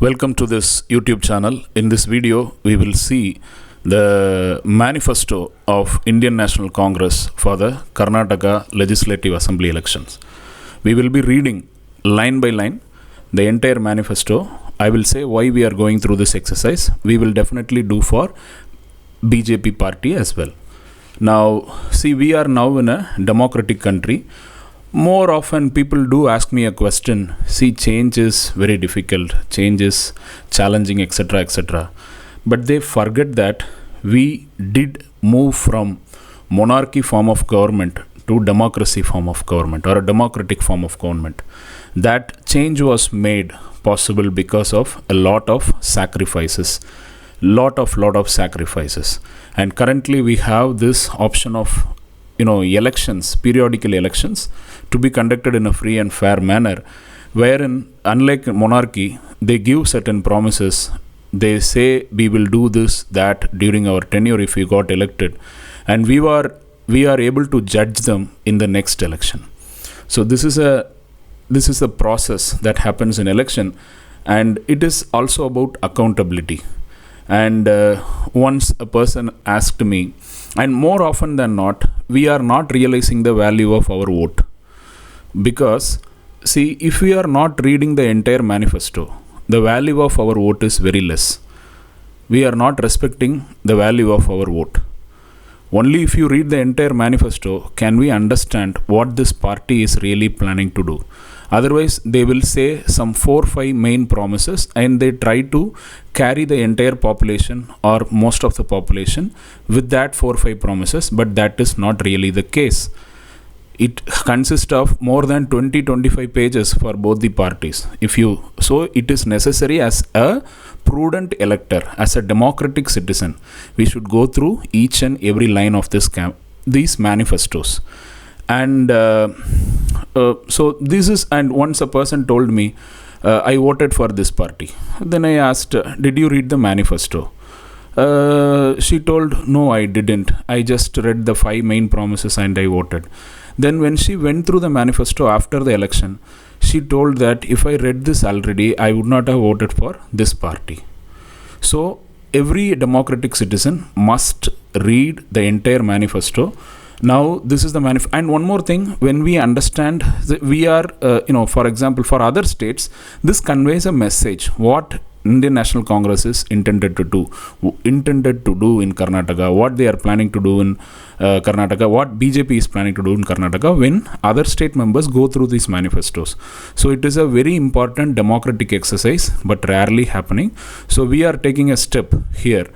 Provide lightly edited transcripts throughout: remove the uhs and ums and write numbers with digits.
Welcome to this YouTube channel. In this video, we will see the manifesto of Indian National Congress for the Karnataka Legislative Assembly elections. We will be reading line by line the entire manifesto. I will say why we are going through this exercise. We will definitely do for BJP party as well. Now, see, we are now in a democratic country. More often people do ask me a question. See, change is very difficult, change is challenging, etc., etc. But they forget that we did move from monarchy form of government to democracy form of government or a democratic form of government. That change was made possible because of a lot of sacrifices. Lot of sacrifices. And currently we have this option of elections, periodical elections, to be conducted in a free and fair manner, wherein, unlike monarchy, they give certain promises. They say we will do this, that during our tenure if we got elected, and we are able to judge them in the next election. So this is a process that happens in election, and it is also about accountability. And once a person asked me, and more often than not, we are not realizing the value of our vote. Because, see, if we are not reading the entire manifesto, the value of our vote is very less. We are not respecting the value of our vote. Only if you read the entire manifesto can we understand what this party is really planning to do. Otherwise, they will say some 4-5 main promises and they try to carry the entire population or most of the population with that 4-5 promises, but that is not really the case. It consists of more than 20-25 pages for both the parties. So it is necessary as a prudent elector, as a democratic citizen, we should go through each and every line of these manifestos. And so this is, and once a person told me, I voted for this party. Then I asked, did you read the manifesto? She told, no, I didn't. I just read the 5 main promises and I voted. Then when she went through the manifesto after the election, she told that if I read this already, I would not have voted for this party. So every democratic citizen must read the entire manifesto. Now, this is the manifesto. And one more thing, when we understand that we are, for example, for other states, this conveys a message. What Indian National Congress is intended to do in Karnataka, what they are planning to do in Karnataka, what BJP is planning to do in Karnataka when other state members go through these manifestos. So it is a very important democratic exercise, but rarely happening. So we are taking a step here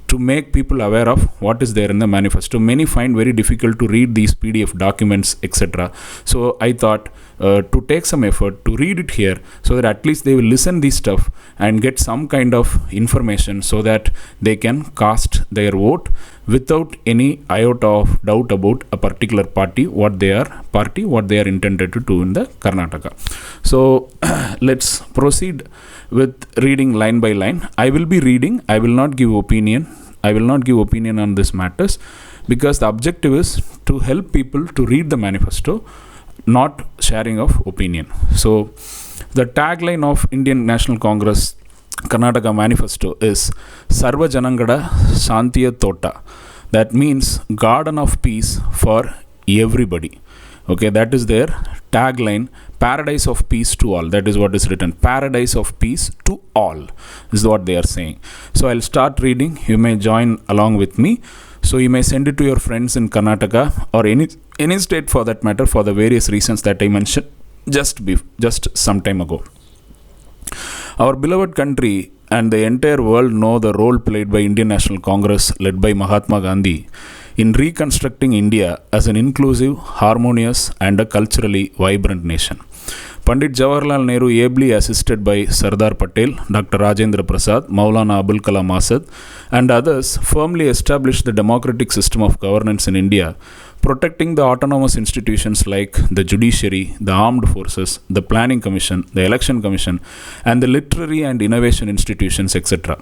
to make people aware of what is there in the manifesto. Many find very difficult to read these PDF documents, etc. So I thought to take some effort to read it here so that at least they will listen this stuff and get some kind of information so that they can cast their vote without any iota of doubt about a particular party, what they are intended to do in the Karnataka. So let's proceed with reading line by line. I will be reading. I will not give opinion on these matters because the objective is to help people to read the manifesto, not sharing of opinion. So the tagline of Indian National Congress Karnataka Manifesto is Sarva Janangada Shantiya Tota. That means garden of peace for everybody. Okay, that is their tagline. Paradise of peace to all. That is what is written. Paradise of peace to all is what they are saying. So I'll start reading. You may join along with me. So you may send it to your friends in Karnataka or any state for that matter, for the various reasons that I mentioned just some time ago. Our beloved country and the entire world know the role played by Indian National Congress led by Mahatma Gandhi in reconstructing India as an inclusive, harmonious and a culturally vibrant nation. Pandit Jawaharlal Nehru, ably assisted by Sardar Patel, Dr. Rajendra Prasad, Maulana Abul Kalam Azad and others, firmly established the democratic system of governance in India, protecting the autonomous institutions like the judiciary, the armed forces, the planning commission, the election commission and the literary and innovation institutions, etc.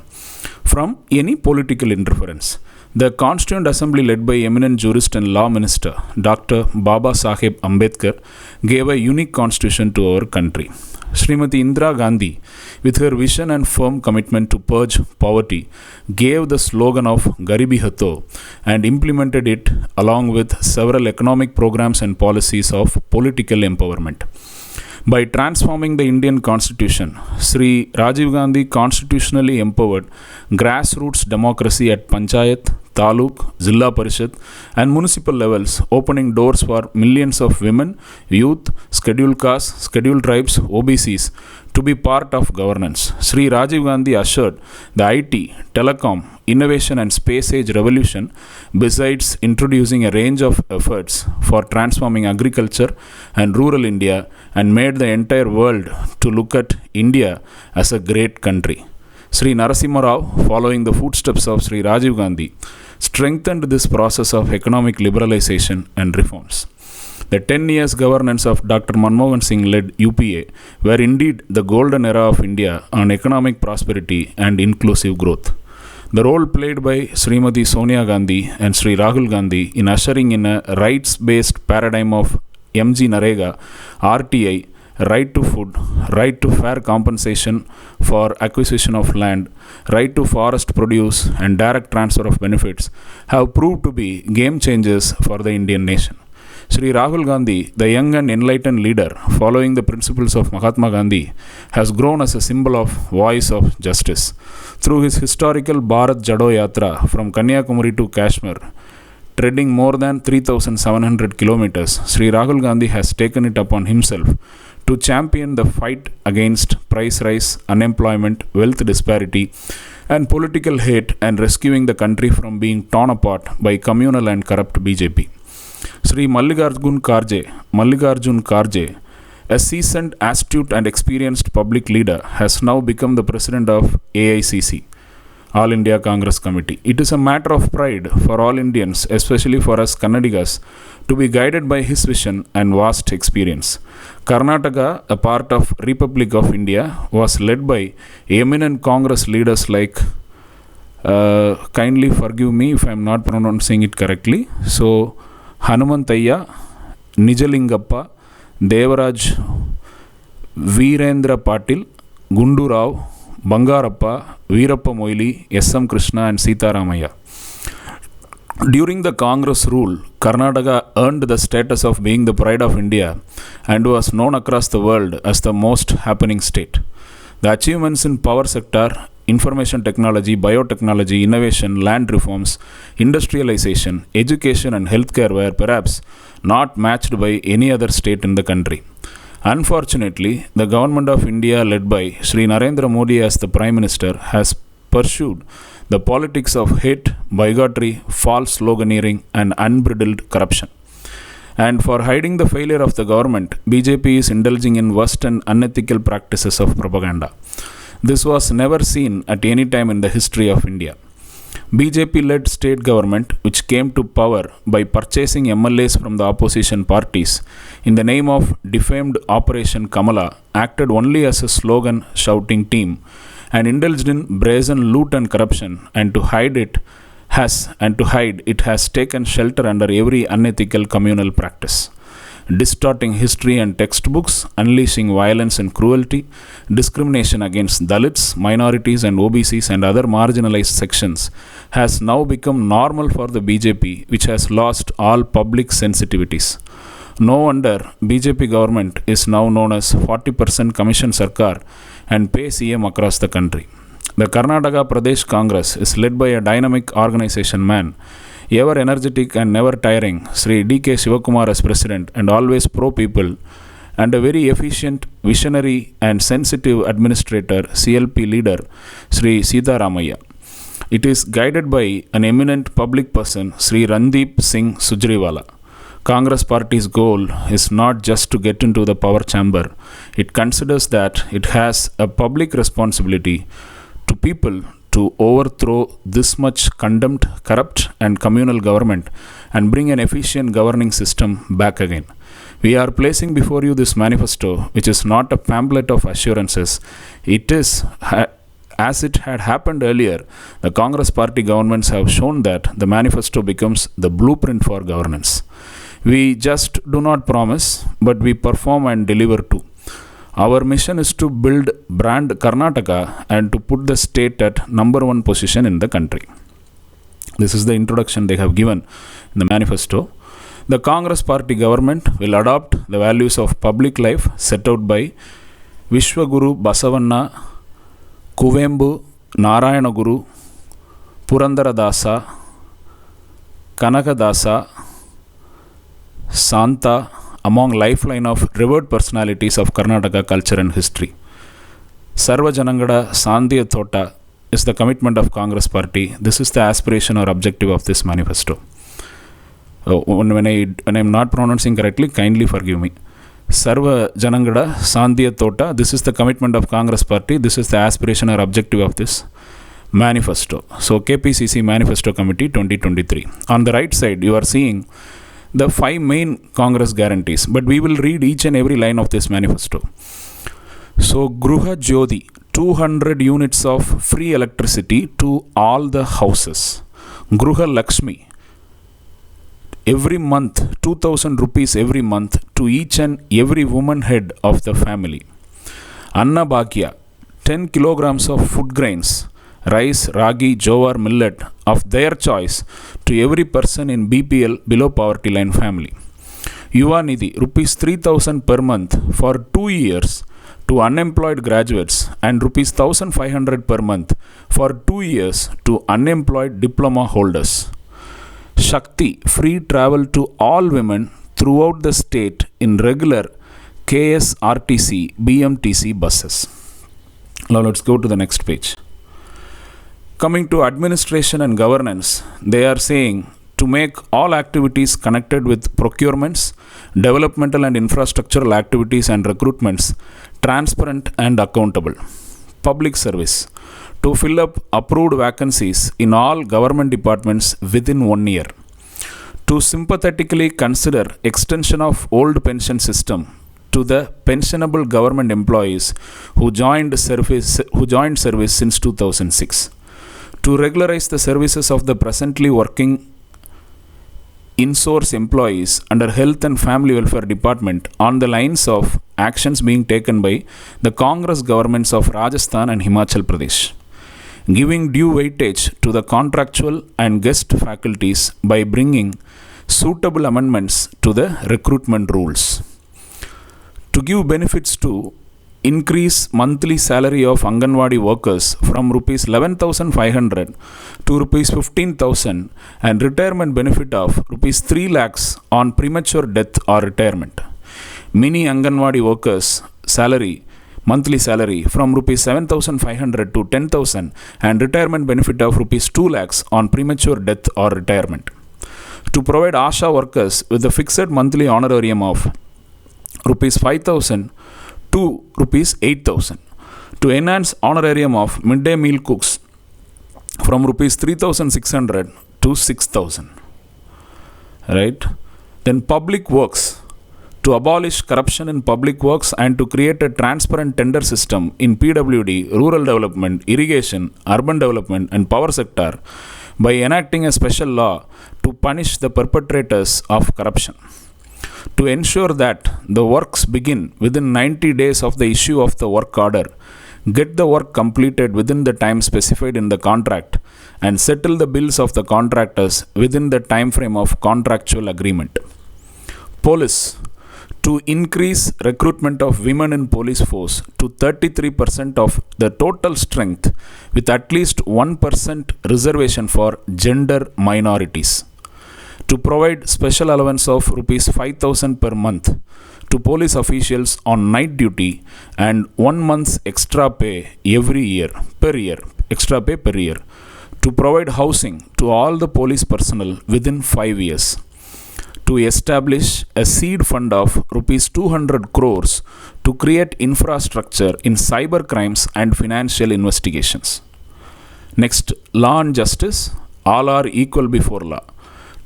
from any political interference. The Constituent Assembly, led by eminent jurist and law minister Dr. Baba Saheb Ambedkar, gave a unique constitution to our country. Srimati Indira Gandhi, with her vision and firm commitment to purge poverty, gave the slogan of Garibi Hato and implemented it along with several economic programs and policies of political empowerment. By transforming the Indian Constitution, Sri Rajiv Gandhi constitutionally empowered grassroots democracy at Panchayat, Taluk, Zilla Parishad, and municipal levels, opening doors for millions of women, youth, scheduled castes, scheduled tribes, OBCs to be part of governance. Sri Rajiv Gandhi assured the IT, telecom, innovation, and space age revolution, besides introducing a range of efforts for transforming agriculture and rural India, and made the entire world to look at India as a great country. Sri Narasimha Rao, following the footsteps of Sri Rajiv Gandhi, strengthened this process of economic liberalization and reforms. The 10 years governance of Dr. Manmohan Singh led UPA were indeed the golden era of India on economic prosperity and inclusive growth. The role played by Srimati Sonia Gandhi and Sri Rahul Gandhi in ushering in a rights-based paradigm of MG Narega, RTI, right to food, right to fair compensation for acquisition of land, right to forest produce, and direct transfer of benefits have proved to be game changers for the Indian nation. Sri Rahul Gandhi, the young and enlightened leader following the principles of Mahatma Gandhi, has grown as a symbol of voice of justice. Through his historical Bharat Jado Yatra from Kanyakumari to Kashmir, treading more than 3,700 kilometers, Sri Rahul Gandhi has taken it upon himself to champion the fight against price rise, unemployment, wealth disparity, and political hate, and rescuing the country from being torn apart by communal and corrupt BJP. Sri Mallikarjun Kharge, a seasoned, astute, and experienced public leader, has now become the president of AICC, All India Congress Committee. It is a matter of pride for all Indians, especially for us Kannadigas, to be guided by his vision and vast experience. Karnataka, a part of Republic of India, was led by eminent Congress leaders like, kindly forgive me if I am not pronouncing it correctly, so Hanumantayya, Nijalingappa, Devaraj, Virendra Patil, Gundu Rao, Bangarappa, Veerappa Moili, S.M. Krishna, and Sitaramaya. During the Congress rule, Karnataka earned the status of being the pride of India and was known across the world as the most happening state. The achievements in power sector, information technology, biotechnology, innovation, land reforms, industrialization, education, and healthcare were perhaps not matched by any other state in the country. Unfortunately, the government of India, led by Sri Narendra Modi as the Prime Minister, has pursued the politics of hate, bigotry, false sloganeering, and unbridled corruption. And for hiding the failure of the government, BJP is indulging in worst and unethical practices of propaganda. This was never seen at any time in the history of India. BJP-led state government, which came to power by purchasing MLAs from the opposition parties in the name of defamed Operation Kamala, acted only as a slogan-shouting team and indulged in brazen loot and corruption, and to hide it has taken shelter under every unethical communal practice. Distorting history and textbooks, unleashing violence and cruelty, discrimination against Dalits, minorities, and OBCs and other marginalized sections has now become normal for the BJP, which has lost all public sensitivities. No wonder BJP government is now known as 40% Commission Sarkar and pay CM across the country. The Karnataka Pradesh Congress is led by a dynamic organization man, ever energetic and never tiring, Sri D.K. Shivakumar as president and always pro-people, and a very efficient, visionary and sensitive administrator, CLP leader, Sri Sitaramaya. It is guided by an eminent public person, Sri Randeep Singh Sujriwala. Congress party's goal is not just to get into the power chamber. It considers that it has a public responsibility to people to overthrow this much condemned, corrupt and communal government and bring an efficient governing system back again. We are placing before you this manifesto, which is not a pamphlet of assurances. It is, as it had happened earlier, the Congress party governments have shown that the manifesto becomes the blueprint for governance. We just do not promise, but we perform and deliver too. Our mission is to build brand Karnataka and to put the state at number one position in the country. This is the introduction they have given in the manifesto. The Congress Party government will adopt the values of public life set out by Vishwaguru Basavanna, Kuvembu, Narayana Guru, Purandaradasa, Kanakadasa, Santa, among lifeline of revered personalities of Karnataka culture and history. Sarva Janangada Sandhya Thota is the commitment of Congress Party. This is the aspiration or objective of this manifesto. When I am not pronouncing correctly, kindly forgive me. Sarva Janangada Sandhya Thota, this is the commitment of Congress Party. This is the aspiration or objective of this manifesto. So KPCC Manifesto Committee 2023. On the right side, you are seeing the 5 main Congress guarantees, but we will read each and every line of this manifesto. So Gruha Jyoti, 200 units of free electricity to all the houses. Gruha Lakshmi, every month 2000 rupees every month to each and every woman head of the family. Anna Bhagya, 10 kilograms of food grains, rice, ragi, jowar, millet of their choice to every person in BPL below poverty line family. Yuva Nidhi, rupees 3000 per month for 2 years to unemployed graduates and rupees 1500 per month for 2 years to unemployed diploma holders. Shakti, free travel to all women throughout the state in regular KSRTC, BMTC buses. Now let's go to the next page. Coming to administration and governance, they are saying to make all activities connected with procurements, developmental and infrastructural activities and recruitments transparent and accountable. Public service, to fill up approved vacancies in all government departments within 1 year. To sympathetically consider extension of old pension system to the pensionable government employees who joined service since 2006. To regularize the services of the presently working in-source employees under Health and Family Welfare Department on the lines of actions being taken by the Congress governments of Rajasthan and Himachal Pradesh. Giving due weightage to the contractual and guest faculties by bringing suitable amendments to the recruitment rules. To give benefits to increase monthly salary of Anganwadi workers from rupees 11,500 to rupees 15,000 and retirement benefit of rupees 3 lakhs on premature death or retirement. Mini Anganwadi workers monthly salary from rupees 7,500 to 10,000 and retirement benefit of rupees 2 lakhs on premature death or retirement. To provide ASHA workers with a fixed monthly honorarium of rupees 5,000 to rupees 8,000. To enhance honorarium of midday meal cooks from rupees 3,600 to 6,000. Right? Then public works, to abolish corruption in public works and to create a transparent tender system in PWD, rural development, irrigation, urban development and power sector by enacting a special law to punish the perpetrators of corruption. To ensure that the works begin within 90 days of the issue of the work order, get the work completed within the time specified in the contract, and settle the bills of the contractors within the time frame of contractual agreement. Police, to increase recruitment of women in police force to 33% of the total strength with at least 1% reservation for gender minorities. To provide special allowance of rupees 5,000 per month to police officials on night duty and 1 month's extra pay per year. To provide housing to all the police personnel within 5 years. To establish a seed fund of rupees 200 crores to create infrastructure in cyber crimes and financial investigations. Next, law and justice, all are equal before law.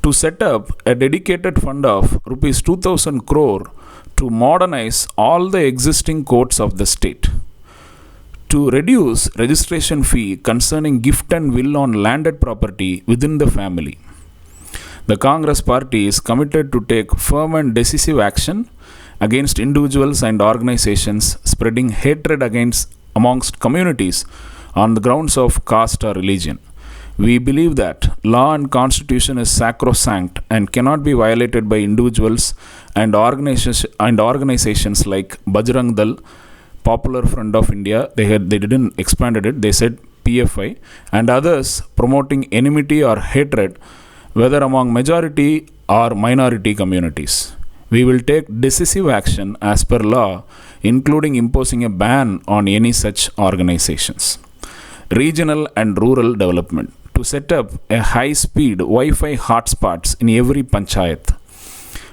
To set up a dedicated fund of rupees 2,000 crore to modernize all the existing courts of the state. To reduce registration fee concerning gift and will on landed property within the family. The Congress Party is committed to take firm and decisive action against individuals and organizations, spreading hatred amongst communities on the grounds of caste or religion. We believe that law and constitution is sacrosanct and cannot be violated by individuals and organizations like Bajrang Dal, Popular Front of India. They didn't expanded it. They said PFI, and others promoting enmity or hatred, whether among majority or minority communities. We will take decisive action as per law, including imposing a ban on any such organizations. Regional and rural development. To set up a high-speed Wi-Fi hotspots in every panchayat.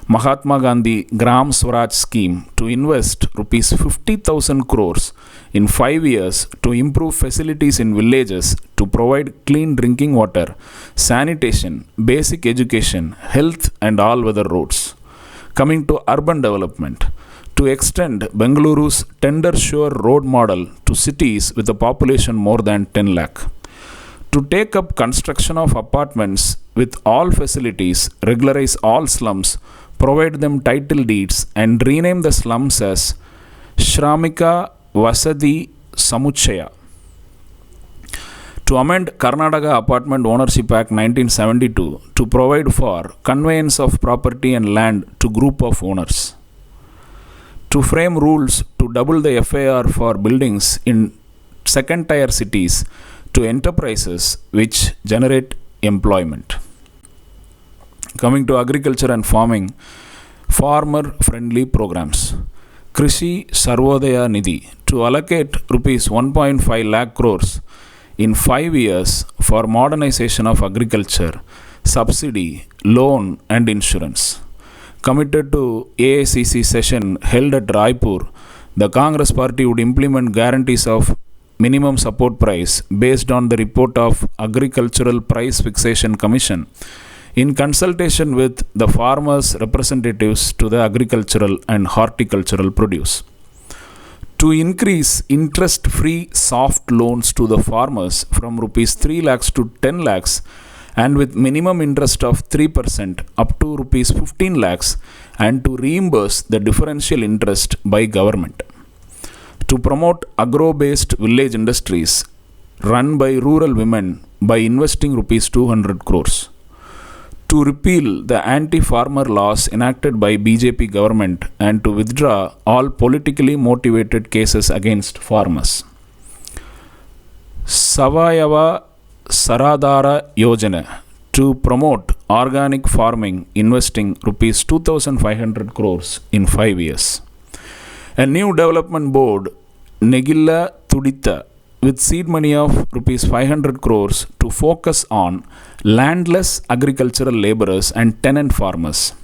Mahatma Gandhi Gram Swaraj scheme to invest rupees 50,000 crores in 5 years to improve facilities in villages to provide clean drinking water, sanitation, basic education, health and all-weather roads. Coming to urban development, to extend Bengaluru's tender sure road model to cities with a population more than 10 lakh. To take up construction of apartments with all facilities, regularize all slums, provide them title deeds and rename the slums as Shramika Vasadi Samuchaya. To amend Karnataka Apartment Ownership Act 1972 to provide for conveyance of property and land to group of owners. To frame rules to double the FAR for buildings in second tier cities to enterprises which generate employment. Coming to agriculture and farming, farmer-friendly programs. Krishi Sarvodaya Nidhi to allocate rupees 1.5 lakh crores in 5 years for modernization of agriculture, subsidy, loan and insurance. Committed to AICC session held at Raipur, the Congress party would implement guarantees of minimum support price based on the report of Agricultural Price Fixation Commission in consultation with the farmers' representatives to the agricultural and horticultural produce. To increase interest-free soft loans to the farmers from rupees 3 lakhs to 10 lakhs and with minimum interest of 3% up to rupees 15 lakhs and to reimburse the differential interest by government. To promote agro-based village industries run by rural women by investing rupees 200 crores. To repeal the anti-farmer laws enacted by BJP government and to withdraw all politically motivated cases against farmers. Savayava Saradhara Yojana to promote organic farming investing rupees 2,500 crores in 5 years. A new development board, Negilla Tudita, with seed money of rupees 500 crores to focus on landless agricultural laborers and tenant farmers.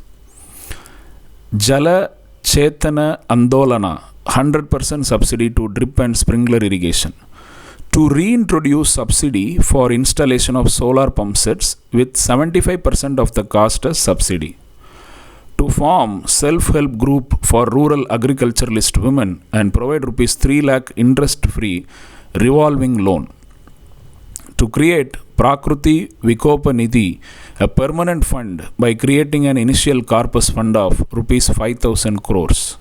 Jala Chetana Andolana, 100% subsidy to drip and sprinkler irrigation. To reintroduce subsidy for installation of solar pump sets with 75% of the cost as subsidy. To form self-help group for rural agriculturalist women and provide rupees 3 lakh interest-free revolving loan. To create Prakruti Vikopa Nidhi, a permanent fund by creating an initial corpus fund of rupees 5,000 crores.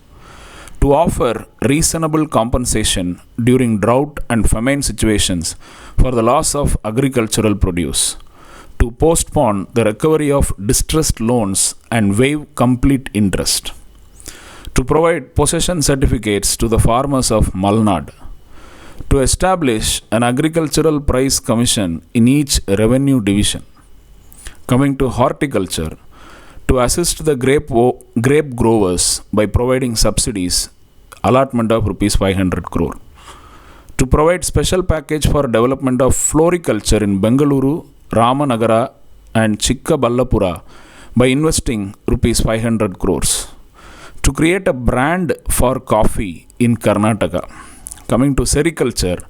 To offer reasonable compensation during drought and famine situations for the loss of agricultural produce. To postpone the recovery of distressed loans and waive complete interest. To provide possession certificates to the farmers of Malnad. To establish an agricultural price commission in each revenue division. Coming to horticulture, to assist the grape growers by providing subsidies, allotment of rupees 500 crore. To provide special package for development of floriculture in Bengaluru, Ramanagara and Chikkaballapura by investing rupees 500 crores. To create a brand for coffee in Karnataka. Coming to sericulture,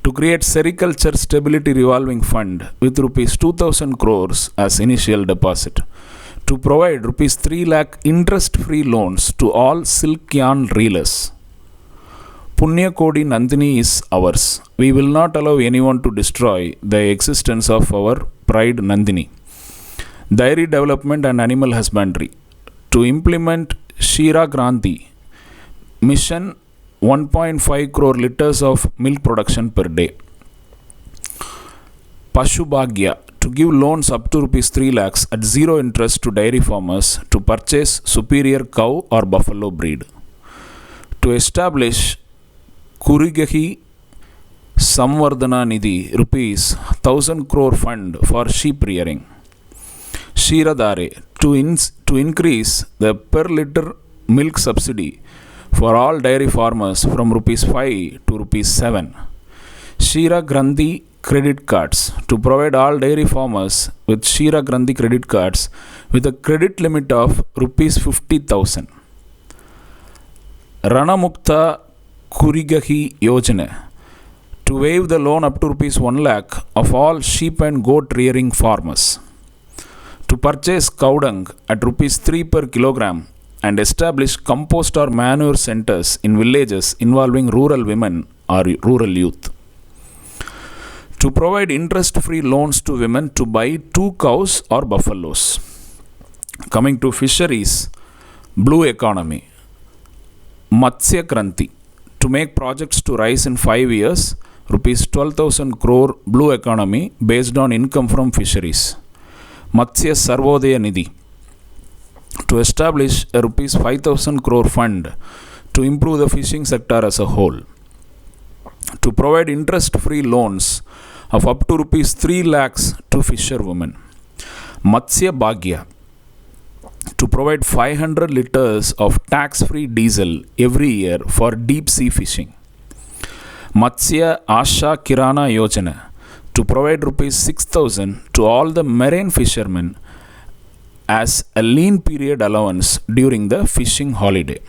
to create sericulture stability revolving fund with rupees 2,000 crores as initial deposit. To provide rupees 3 lakh interest-free loans to all silk yarn reelers. Punya Kodi Nandini is ours. We will not allow anyone to destroy the existence of our pride Nandini. Dairy development and animal husbandry. to implement Shira Granthi mission 1.5 crore liters of milk production per day. Pashu Bhagya to give loans up to rupees 3 lakhs at zero interest to dairy farmers to purchase superior cow or buffalo breed. To establish Kurigahi Samvardhana Nidhi rupees 1000 crore fund for sheep rearing. Shiradare to increase the per liter milk subsidy for all dairy farmers from rupees 5 to rupees 7. Shira Granthi credit cards to provide all dairy farmers with Shira Granthi credit cards with a credit limit of rupees 50,000. Ranamukta Kurigahi Yojana to waive the loan up to rupees 1 lakh of all sheep and goat rearing farmers. To purchase cow dung at rupees 3 per kilogram and establish compost or manure centers in villages involving rural women or rural youth. To provide interest-free loans to women to buy 2 cows or buffaloes. Coming to fisheries, blue economy. Matsya Kranti to make projects to rise in 5 years, rupees 12,000 crore blue economy based on income from fisheries. Matsya Sarvodaya Nidhi to establish a rupees 5,000 crore fund to improve the fishing sector as a whole. To provide interest-free loans of up to rupees 3 lakhs to fisherwomen. Matsya Bhagya to provide 500 liters of tax-free diesel every year for deep-sea fishing. Matsya Asha Kirana Yojana to provide rupees 6,000 to all the marine fishermen as a lean period allowance during the fishing holiday.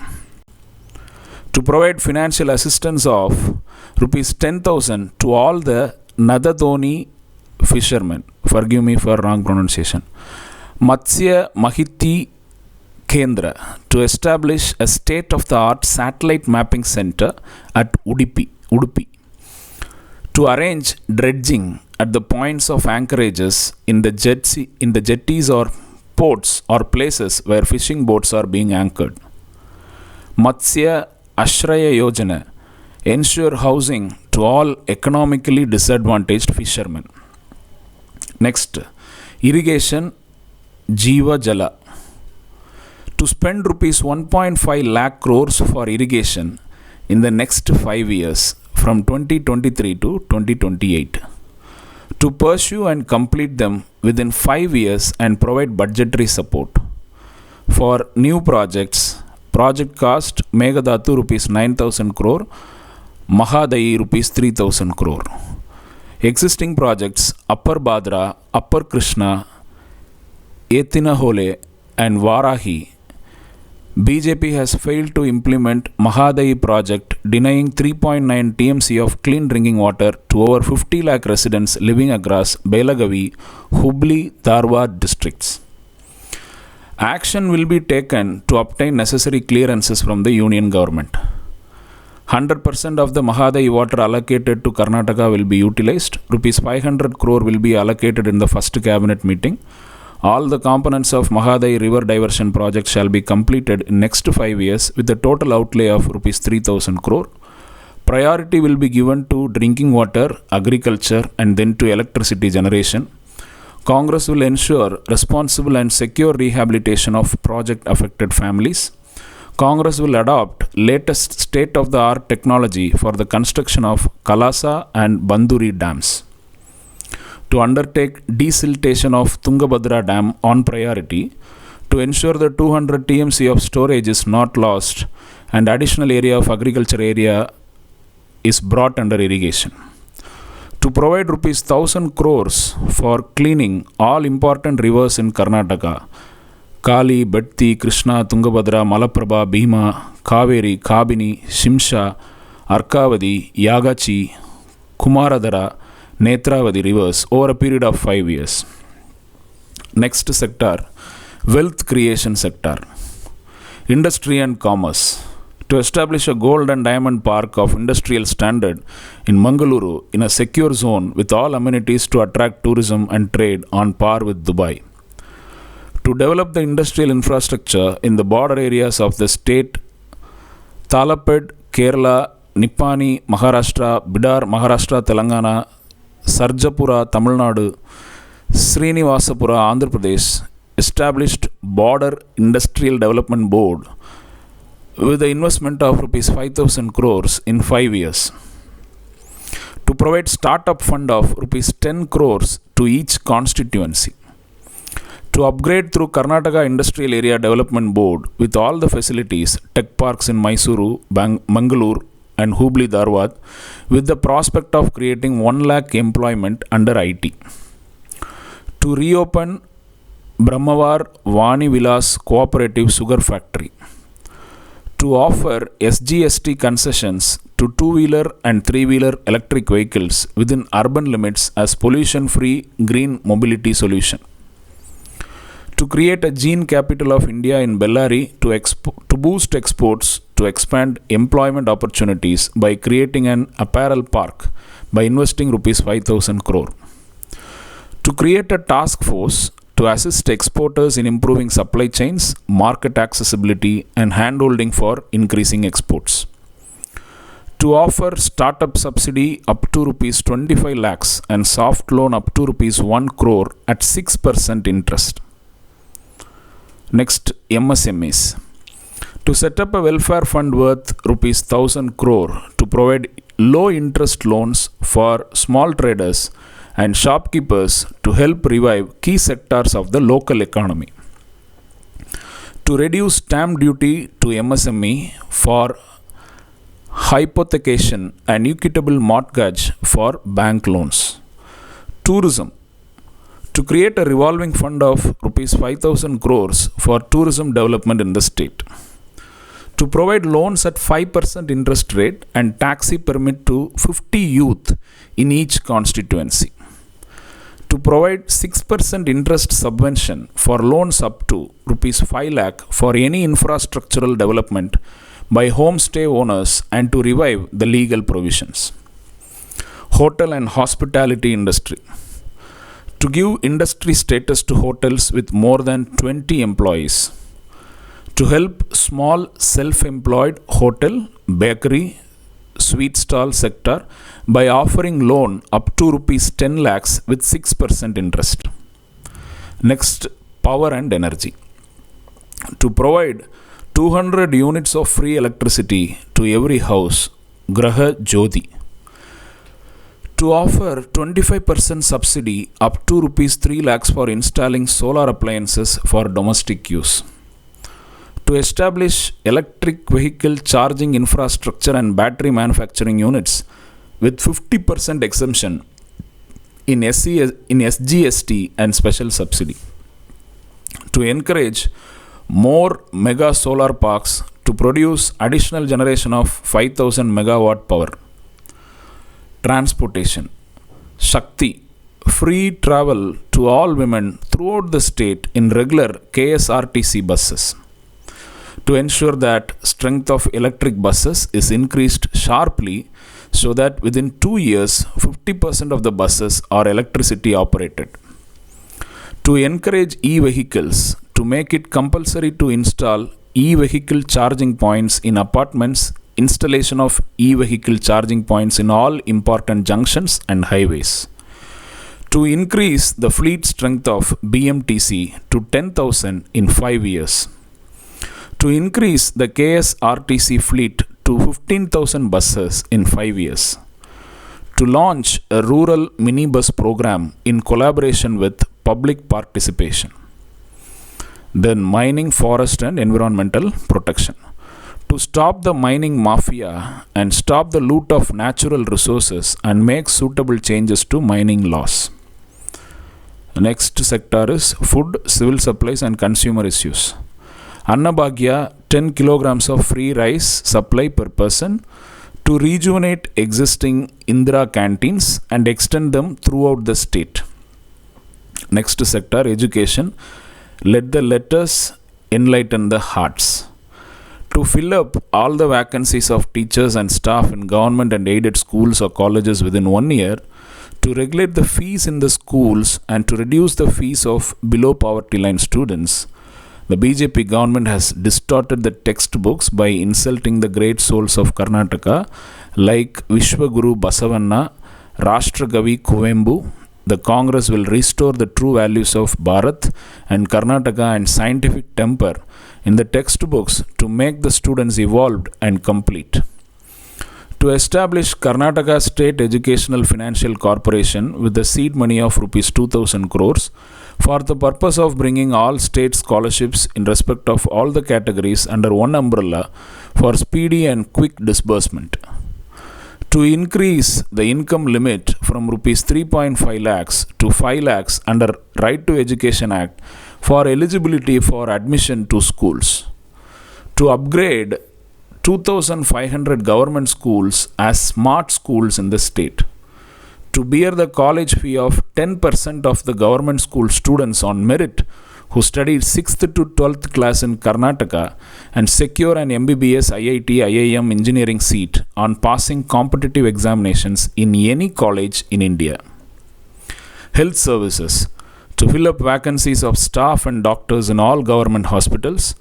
To provide financial assistance of rupees 10,000 to all the Nadadoni fishermen. Forgive me for wrong pronunciation. Matsya Mahiti Kendra to establish a state-of-the-art satellite mapping center at Udupi. To arrange dredging at the points of anchorages in the jetties or ports or places where fishing boats are being anchored. Matsya Ashraya Yojana ensure housing to all economically disadvantaged fishermen. Next, irrigation Jiva Jala to spend rupees 1.5 lakh crores for irrigation in the next 5 years from 2023 to 2028. To pursue and complete them within 5 years and provide budgetary support. For new projects, project cost Meghadattu rupees 9,000 crore, Mahadayi rupees 3,000 crore. Existing projects Upper Bhadra, Upper Krishna, Etinahole and Varahi. BJP has failed to implement Mahadayi project, denying 3.9 TMC of clean drinking water to over 50 lakh residents living across Belagavi, Hubli, Dharwad districts. Action will be taken to obtain necessary clearances from the union government. 100% of the Mahadayi water allocated to Karnataka will be utilized. Rupees 500 crore will be allocated in the first cabinet meeting. All the components of Mahadayi river diversion project shall be completed in next 5 years with a total outlay of rupees 3,000 crore. Priority will be given to drinking water, agriculture and then to electricity generation. Congress will ensure responsible and secure rehabilitation of project affected families. Congress will adopt latest state-of-the-art technology for the construction of Kalasa and Banduri dams. To undertake desiltation of Tungabhadra Dam on priority, to ensure the 200 TMC of storage is not lost and additional area of agriculture area is brought under irrigation. To provide rupees 1,000 crores for cleaning all important rivers in Karnataka, Kali, Bhatti, Krishna, Tungabhadra, Malaprabha, Bhima, Kaveri, Kabini, Shimsha, Arkavadi, Yagachi, Kumaradhara, Netravadi rivers over a period of 5 years. Next sector, wealth creation sector. Industry and commerce. To establish a gold and diamond park of industrial standard in Mangaluru in a secure zone with all amenities to attract tourism and trade on par with Dubai. to develop the industrial infrastructure in the border areas of the state Thalapad, Kerala, Nippani, Maharashtra, Bidar, Maharashtra, Telangana, Sarjapura, Tamil Nadu, Srinivasapura, Andhra Pradesh, established Border Industrial Development Board with the investment of rupees 5,000 crores in 5 years. To provide startup fund of rupees 10 crores to each constituency. To upgrade through Karnataka Industrial Area Development Board with all the facilities, tech parks in Mysuru, Mangalore and Hubli Dharwad with the prospect of creating 1 lakh employment under IT. To reopen Brahmavar Vani Vilas Cooperative Sugar Factory. To offer SGST concessions to 2-wheeler and 3-wheeler electric vehicles within urban limits as pollution-free green mobility solution. To create a gene capital of India in Bellary to boost exports, to expand employment opportunities by creating an apparel park by investing rupees 5,000 crore. To create a task force to assist exporters in improving supply chains, market accessibility and handholding for increasing exports. To offer startup subsidy up to rupees 25 lakhs and soft loan up to rupees 1 crore at 6% interest. Next, MSMEs. To set up a welfare fund worth rupees 1,000 crore to provide low interest loans for small traders and shopkeepers to help revive key sectors of the local economy. To reduce stamp duty to MSME for hypothecation and equitable mortgage for bank loans. Tourism. To create a revolving fund of rupees 5,000 crores for tourism development in the state. To provide loans at 5% interest rate and taxi permit to 50 youth in each constituency. To provide 6% interest subvention for loans up to rupees 5 lakh for any infrastructural development by homestay owners and to revive the legal provisions. Hotel and hospitality industry. To give industry status to hotels with more than 20 employees. To help small self-employed hotel, bakery, sweet stall sector by offering loan up to rupees 10 lakhs with 6% interest. Next, power and energy. To provide 200 units of free electricity to every house, Graha Jyoti. To offer 25% subsidy up to rupees 3 lakhs for installing solar appliances for domestic use. To establish electric vehicle charging infrastructure and battery manufacturing units with 50% exemption in SGST and special subsidy. To encourage more mega solar parks to produce additional generation of 5,000 megawatt power. Transportation. Shakti. Free travel to all women throughout the state in regular KSRTC buses. To ensure that strength of electric buses is increased sharply so that within 2 years 50% of the buses are electricity operated. To encourage e-vehicles, to make it compulsory to install e-vehicle charging points in apartments, installation of e-vehicle charging points in all important junctions and highways. To increase the fleet strength of BMTC to 10,000 in 5 years. To increase the KSRTC fleet to 15,000 buses in 5 years. To launch a rural minibus program in collaboration with public participation. Then mining, forest and environmental protection. To stop the mining mafia and stop the loot of natural resources and make suitable changes to mining laws. Next sector is food, civil supplies and consumer issues. Annabhagya 10 kilograms of free rice supply per person to rejuvenate existing Indira canteens and extend them throughout the state. Next sector, education. Let the letters enlighten the hearts. To fill up all the vacancies of teachers and staff in government and aided schools or colleges within 1 year, To regulate the fees in the schools and to reduce the fees of below poverty line students, the BJP government has distorted the textbooks by insulting the great souls of Karnataka like Vishwaguru Basavanna, Rashtragavi Kuvembu. The Congress will restore the true values of Bharat and Karnataka and scientific temper in the textbooks to make the students evolved and complete. To establish Karnataka State Educational Financial Corporation with the seed money of Rs 2000 crores for the purpose of bringing all state scholarships in respect of all the categories under one umbrella for speedy and quick disbursement. To increase the income limit from Rs 3.5 lakhs to 5 lakhs under Right to Education Act for eligibility for admission to schools. To upgrade 2,500 government schools as smart schools in the state. To bear the college fee of 10% of the government school students on merit who studied 6th to 12th class in Karnataka and secure an MBBS, IIT, IIM engineering seat on passing competitive examinations in any college in India. Health services. To fill up vacancies of staff and doctors in all government hospitals.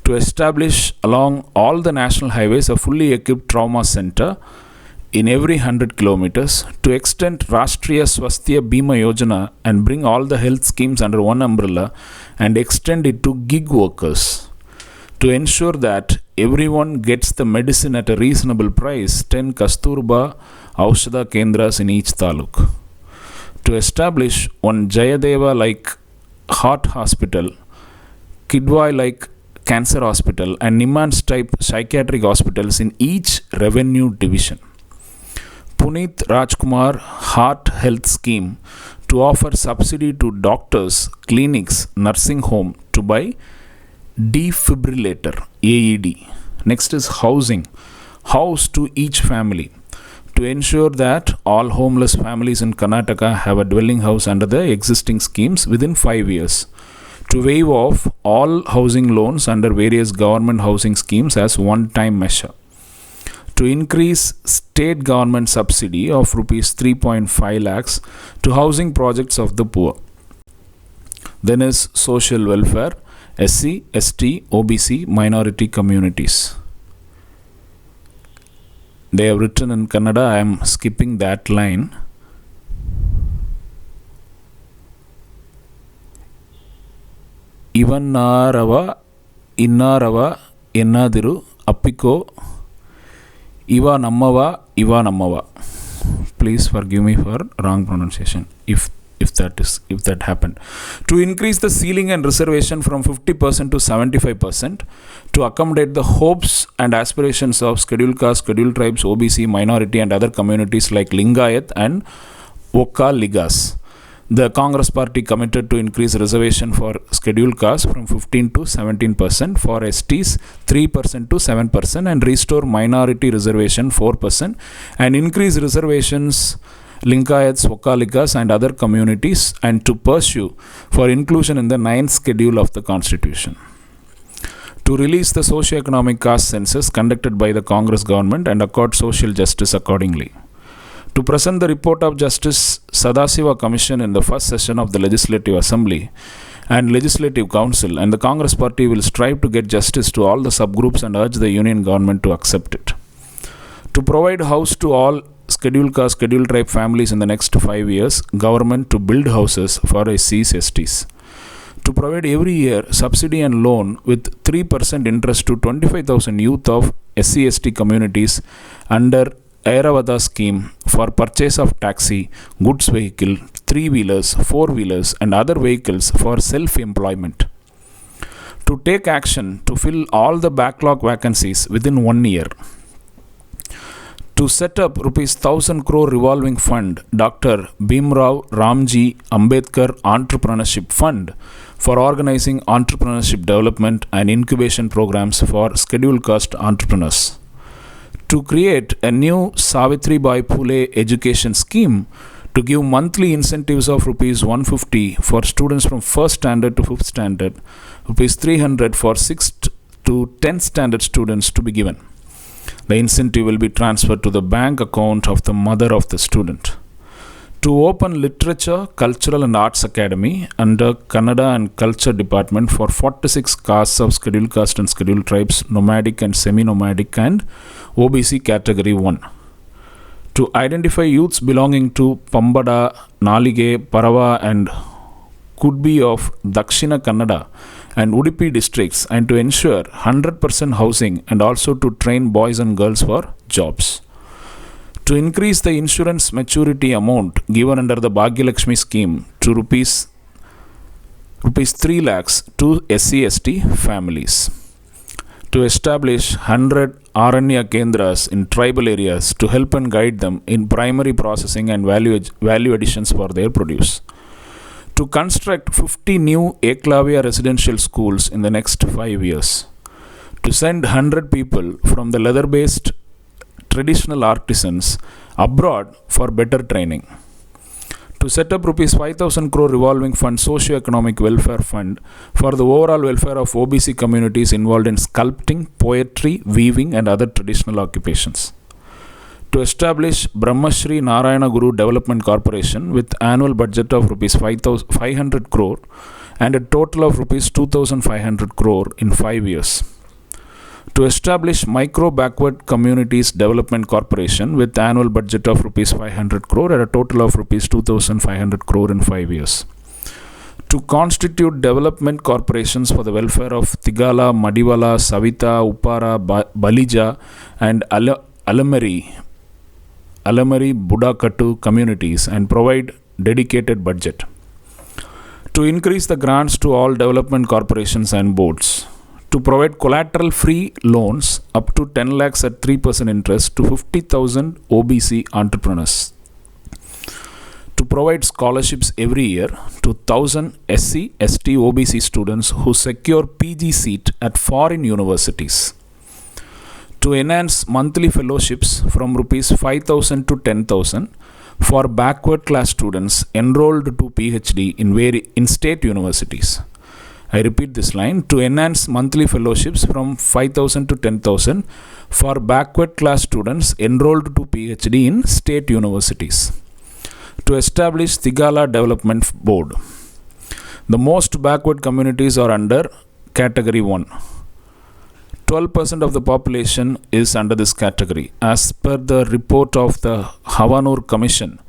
To establish along all the national highways a fully equipped trauma center in every 100 kilometers, to extend Rashtriya Swasthya Bima Yojana and bring all the health schemes under one umbrella and extend it to gig workers, to ensure that everyone gets the medicine at a reasonable price, 10 Kasturba Aushadha Kendras in each taluk, to establish one Jayadeva like heart hospital, Kidwai like cancer hospital and Nimans type psychiatric hospitals in each revenue division. Puneet Rajkumar Heart Health Scheme to offer subsidy to doctors, clinics, nursing home to buy defibrillator AED. Next is housing. House to each family to ensure that all homeless families in Karnataka have a dwelling house under the existing schemes within 5 years. To waive off all housing loans under various government housing schemes as one-time measure. To increase state government subsidy of Rs 3.5 lakhs to housing projects of the poor. Then is social welfare, SC, ST, OBC, minority communities. They have written in Kannada, I am skipping that line. ಇವನ್ನಾರವ ಇನ್ನಾರವ ಎನ್ನಾದಿರು ಅಪ್ಪಿಕೋ ಇವ ನಮ್ಮವ. Please forgive me for wrong pronunciation if that happened. To increase the ceiling and reservation from 50% to 75% to accommodate the hopes and aspirations of scheduled caste, scheduled tribes, OBC, minority and other communities like Lingayat and Vokka Ligas. The Congress party committed to increase reservation for scheduled caste from 15 to 17%, for STs 3% to 7% and restore minority reservation 4% and increase reservations Linkayats, Vokalikas and other communities and to pursue for inclusion in the 9th schedule of the Constitution. To release the socio-economic caste census conducted by the Congress government and accord social justice accordingly. To present the report of Justice Sadasiva Commission in the first session of the Legislative Assembly and Legislative Council, and the Congress party will strive to get justice to all the subgroups and urge the Union government to accept it. To provide house to all scheduled caste, scheduled tribe families in the next 5 years, government to build houses for SCs, STs. To provide every year subsidy and loan with 3% interest to 25,000 youth of SC/ST communities under Airavada scheme for purchase of taxi, goods vehicle, 3-wheelers, 4-wheelers and other vehicles for self-employment. To take action to fill all the backlog vacancies within 1 year. To set up Rs 1,000 crore revolving fund, Dr. Bhimrao Ramji Ambedkar Entrepreneurship Fund for organizing entrepreneurship development and incubation programs for scheduled caste entrepreneurs. To create a new Savitri Bai Phule education scheme to give monthly incentives of Rs 150 for students from 1st standard to 5th standard, Rs 300 for 6th to 10th standard students to be given. The incentive will be transferred to the bank account of the mother of the student. To open Literature, Cultural and Arts Academy under Kannada and Culture Department for 46 castes of Scheduled Caste and Scheduled Tribes, Nomadic and Semi-Nomadic and OBC Category 1. To identify youths belonging to Pambada, Nalige, Parava and Kudbi of Dakshina Kannada and Udupi districts, and to ensure 100% housing and also to train boys and girls for jobs. To increase the insurance maturity amount given under the Bhagyalakshmi scheme to rupees 3 lakhs to SC/ST families. To establish 100 Aranya Kendras in tribal areas to help and guide them in primary processing and value additions for their produce. To construct 50 new Eklavya residential schools in the next 5 years. To send 100 people from the leather-based traditional artisans abroad for better training. To set up rupees 5,000 crore revolving fund socio-economic welfare fund for the overall welfare of OBC communities involved in sculpting, poetry, weaving and other traditional occupations. To establish Brahmashri Narayana Guru Development Corporation with annual budget of rupees 500 crore and a total of rupees 2,500 crore in 5 years. To establish Micro Backward Communities Development Corporation with annual budget of rupees 500 crore and a total of rupees 2,500 crore in 5 years. To constitute development corporations for the welfare of Tigala, Madivala, Savita, Upara, Balija and Alamari Budakattu communities and provide dedicated budget. To increase the grants to all development corporations and boards. To provide collateral-free loans up to 10 lakhs at 3% interest to 50,000 OBC entrepreneurs. To provide scholarships every year to 1,000 SC, ST, OBC students who secure PG seat at foreign universities. To enhance monthly fellowships from rupees 5,000 to 10,000 for backward class students enrolled to PhD in state universities. I repeat this line, to enhance monthly fellowships from 5,000 to 10,000 for backward class students enrolled to PhD in state universities. To establish Tigala Development Board. The most backward communities are under Category 1. 12% of the population is under this category. As per the report of the Havanur Commission,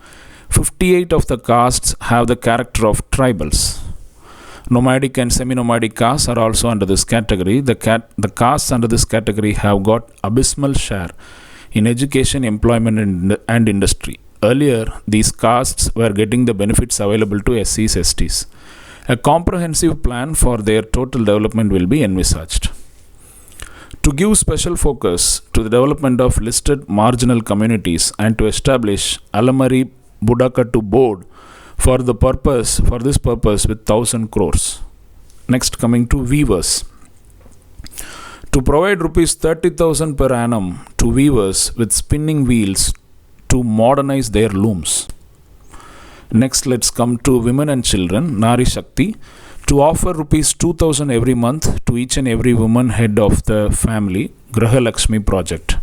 58 of the castes have the character of tribals. Nomadic and semi-nomadic castes are also under this category. The castes under this category have got abysmal share in education, employment and industry. Earlier, these castes were getting the benefits available to SCs, STs. A comprehensive plan for their total development will be envisaged. To give special focus to the development of listed marginal communities and to establish Alamari Budakattu Board for this purpose with 1,000 crores. Next, coming to weavers. To provide rupees 30,000 per annum to weavers with spinning wheels to modernize their looms. Next, let's come to women and children, Nari Shakti, to offer rupees 2,000 every month to each and every woman head of the family, Graha Lakshmi project.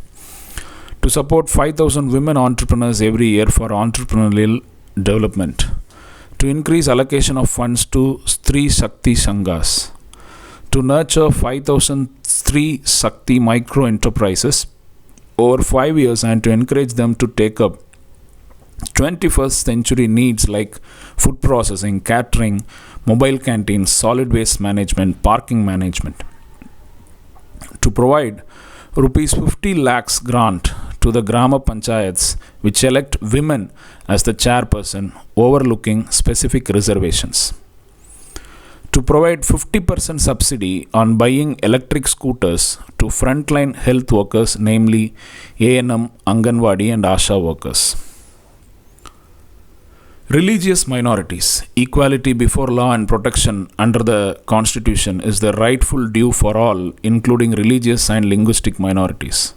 To support 5,000 women entrepreneurs every year for entrepreneurial development. To increase allocation of funds to Stree Shakti Sanghas. To nurture 5,000 Stree Shakti micro enterprises over 5 years and to encourage them to take up 21st century needs like food processing, catering, mobile canteens, solid waste management, parking management. To provide rupees 50 lakhs grant to the Grama Panchayats which elect women as the chairperson overlooking specific reservations. To provide 50% subsidy on buying electric scooters to frontline health workers, namely ANM, Anganwadi and Asha workers. Religious minorities. Equality before law and protection under the Constitution is the rightful due for all, including religious and linguistic minorities.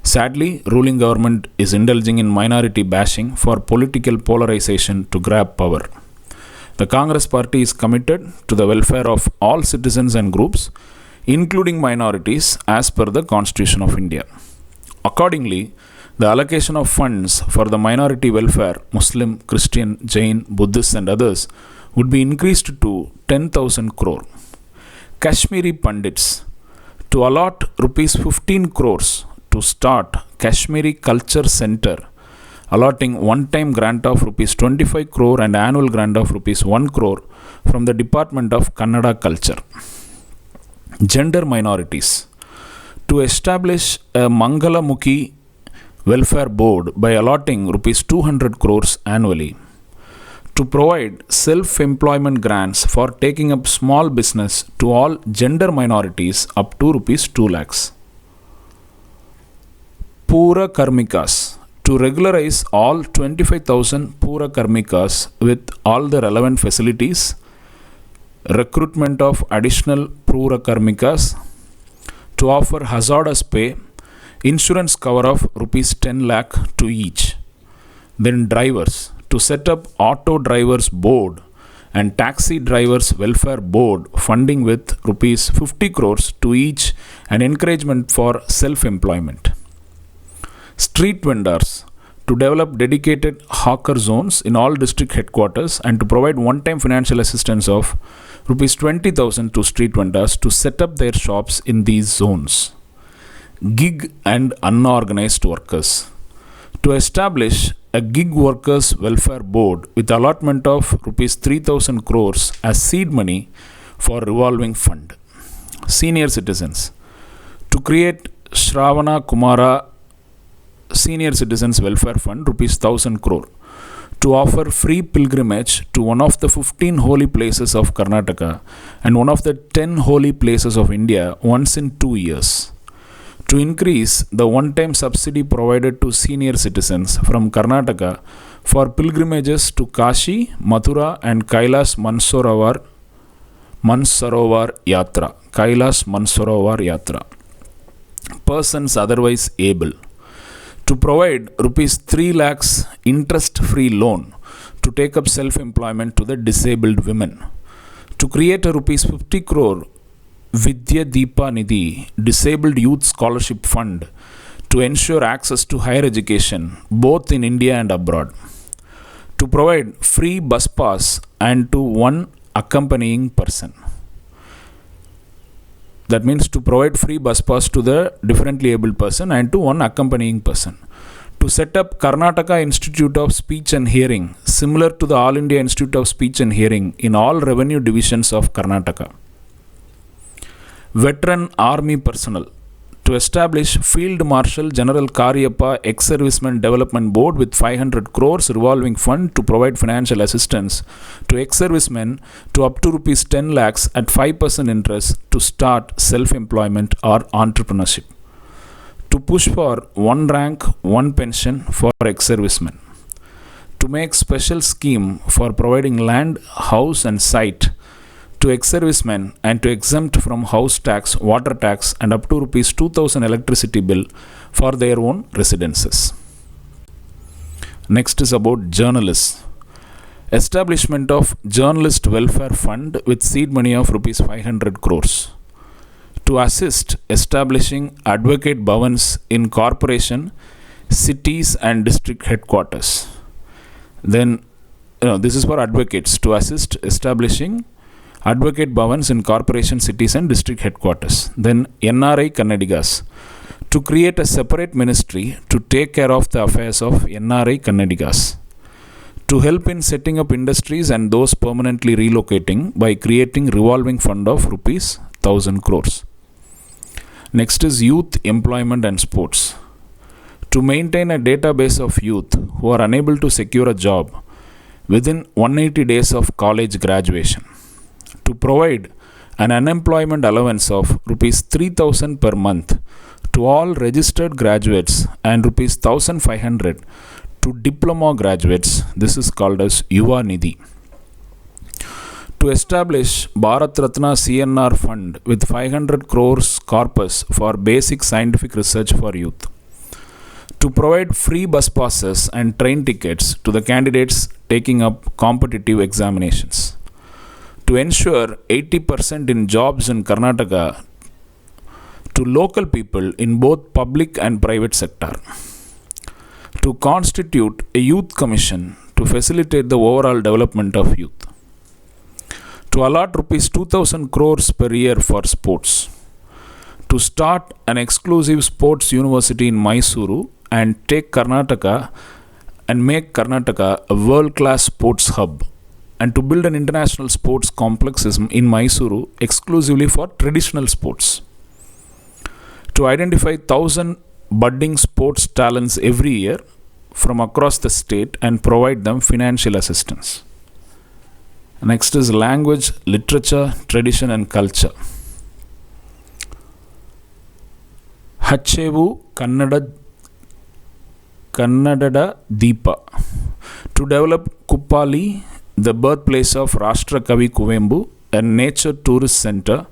Sadly, ruling government is indulging in minority bashing for political polarization to grab power. The Congress party is committed to the welfare of all citizens and groups, including minorities, as per the Constitution of India. Accordingly, The allocation of funds for the minority welfare, Muslim, Christian, Jain, Buddhist and others, would be increased to 10,000 crore. Kashmiri Pandits, to allot rupees 15 crores to start Kashmiri Culture Center, allotting one-time grant of rupees 25 crore and annual grant of rupees 1 crore from the Department of Kannada Culture. Gender minorities, to establish a Mangalamukhi Welfare Board by allotting rupees 200 crores annually. To provide self-employment grants for taking up small business to all gender minorities up to rupees 2 lakhs. Pura Karmikas, to regularize all 25,000 Pura Karmikas with all the relevant facilities, recruitment of additional Pura Karmikas, to offer hazardous pay, insurance cover of rupees 10 lakh to each. Then drivers, to set up auto drivers board and taxi drivers welfare board funding with rupees 50 crores to each and encouragement for self-employment. Street vendors, to develop dedicated hawker zones in all district headquarters and to provide one-time financial assistance of rupees 20,000 to street vendors to set up their shops in these zones. Gig and unorganized workers, to establish a gig workers welfare board with allotment of rupees 3,000 crores as seed money for revolving fund. Senior citizens, to create Shravana Kumara Senior Citizens Welfare Fund rupees 1,000 crore, to offer free pilgrimage to one of the 15 holy places of Karnataka and one of the 10 holy places of India once in 2 years. To increase the one-time subsidy provided to senior citizens from Karnataka for pilgrimages to Kashi, Mathura and Kailas Mansarovar Yatra. Kailas Mansarovar Yatra. Persons otherwise able, to provide rupees 3 lakhs interest-free loan to take up self-employment to the disabled women. To create a rupees 50 crore Vidya Deepa Nidhi Disabled Youth Scholarship Fund to ensure access to higher education both in India and abroad. To provide free bus pass and to one accompanying person. That means to provide free bus pass to the differently abled person and to one accompanying person. To set up Karnataka Institute of Speech and Hearing similar to the All India Institute of Speech and Hearing in all revenue divisions of Karnataka. Veteran Army personnel, to establish Field Marshal General Karyappa Ex-Servicemen Development Board with 500 crores revolving fund to provide financial assistance to ex-servicemen to up to rupees 10 lakhs at 5% interest to start self-employment or entrepreneurship. To push for one rank, one pension for ex-servicemen. To make special scheme for providing land, house and site to ex-servicemen and to exempt from house tax, water tax and up to rupees 2,000 electricity bill for their own residences. Next is about journalists. Establishment of Journalist Welfare Fund with seed money of rupees 500 crores. To assist establishing advocate bhavans in corporation, cities and district headquarters. Then, this is for advocates to assist establishing advocate bhavans in corporation, cities and district headquarters. Then NRI Kannadigas, to create a separate ministry to take care of the affairs of NRI Kannadigas. To help in setting up industries and those permanently relocating by creating revolving fund of rupees 1,000 crores. Next is youth employment and sports. To maintain a database of youth who are unable to secure a job within 180 days of college graduation. To provide an unemployment allowance of rupees 3,000 per month to all registered graduates and rupees 1,500 to diploma graduates. This is called as Yuva Nidhi. To establish Bharat Ratna CNR fund with 500 crores corpus for basic scientific research for youth. To provide free bus passes and train tickets to the candidates taking up competitive examinations. To ensure 80% in jobs in Karnataka to local people in both public and private sector. to constitute a youth commission to facilitate the overall development of youth, to allot rupees 2000 crores per year for sports, to start an exclusive sports university in Mysuru and take Karnataka and make Karnataka a world-class sports hub, and to build an international sports complex in Mysuru exclusively for traditional sports, to identify 1,000 budding sports talents every year from across the state and provide them financial assistance. Next is language, literature, tradition and culture. Hachevu Kannada Deepa, to develop Kuppali, the birthplace of Rashtra Kavi Kuvembu, a nature tourist center,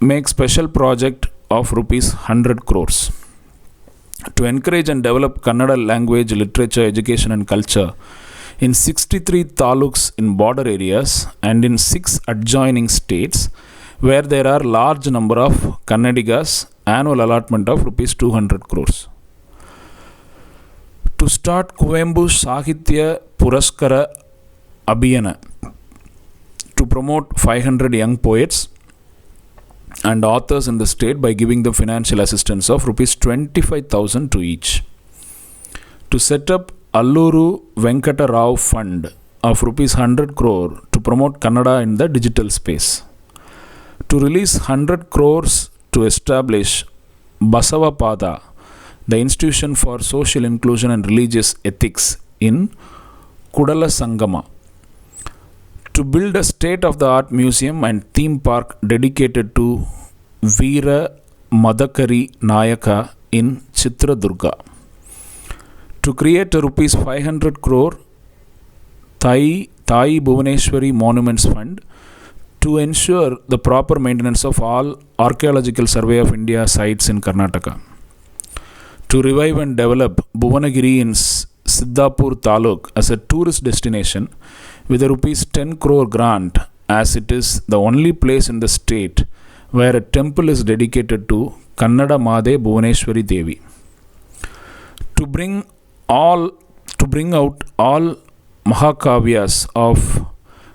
make special project of rupees 100 crores. To encourage and develop Kannada language, literature, education and culture in 63 taluks in border areas and in 6 adjoining states where there are large number of Kannadigas, annual allotment of rupees 200 crores. To start Kuvembu Sahitya Puraskara Abhiyana to promote 500 young poets and authors in the state by giving them financial assistance of rupees 25,000 to each. To set up Alluru Venkata Rao Fund of rupees 100 crore to promote Kannada in the digital space. To release 100 crores to establish Basavapada, the Institution for Social Inclusion and Religious Ethics in Kudala Sangama. To build a state-of-the-art museum and theme park dedicated to Veera Madakari Nayaka in Chitradurga. To create a rupees 500 crore Thai Bhuvaneshwari Monuments Fund to ensure the proper maintenance of all Archaeological Survey of India sites in Karnataka. To revive and develop Bhuvanagiri in Siddhapur Taluk as a tourist destination with a rupees 10 crore grant, as it is the only place in the state where a temple is dedicated to Kannada Made Bhuvaneshwari Devi. To bring out all Mahakavyas of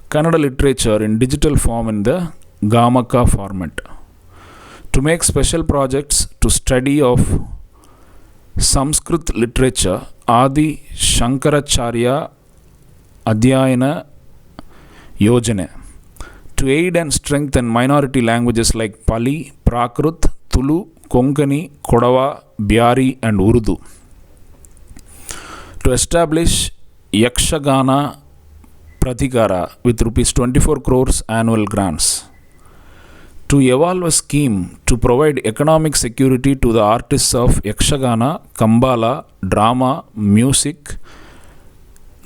Kannada literature in digital form in the Gamaka format. To make special projects to study of Sanskrit literature, Adi Shankaracharya Adhyayana Yojana. To aid and strengthen minority languages like Pali, Prakrut, Tulu, Konkani, Kodava, Byari and Urdu. To establish Yakshagana Pratikara with rupees 24 crores annual grants. To evolve a scheme to provide economic security to the artists of Yakshagana, Kambala, drama, music,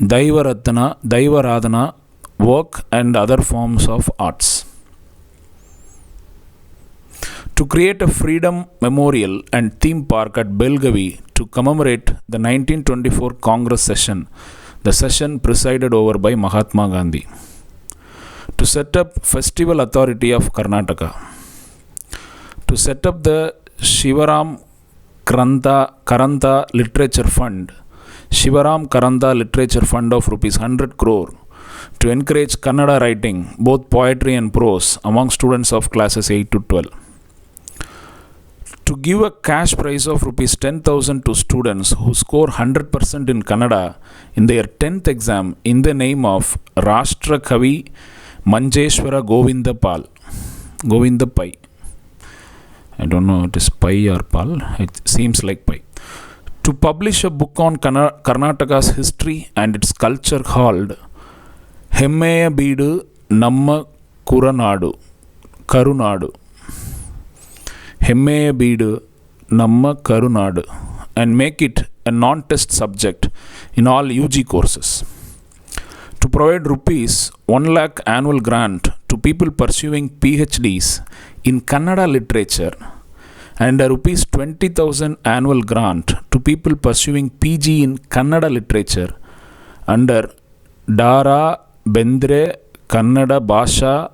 Daivaradhana, work and other forms of arts. To create a freedom memorial and theme park at Belgavi to commemorate the 1924 Congress session, the session presided over by Mahatma Gandhi. To set up Festival Authority of Karnataka. To set up the Shivaram Karanta Literature Fund, Shivaram Karanta Literature Fund of rupees 100 crore to encourage Kannada writing, both poetry and prose, among students of classes 8 to 12. To give a cash prize of rupees 10,000 to students who score 100% in Kannada in their 10th exam in the name of Rashtra Kavi Manjeshwara Govinda Pai. I don't know it is Pai or Pal, it seems like Pai. To publish a book on Karnataka's history and its culture called Hemmeya Beedu Namma Karunadu. Hemmeya Beedu Namma Karunadu, and make it a non-test subject in all UG courses. To provide rupees 1 lakh annual grant to people pursuing PhDs in Kannada literature and a rupees 20,000 annual grant to people pursuing PG in Kannada literature under Dara Bendre Kannada Bhasha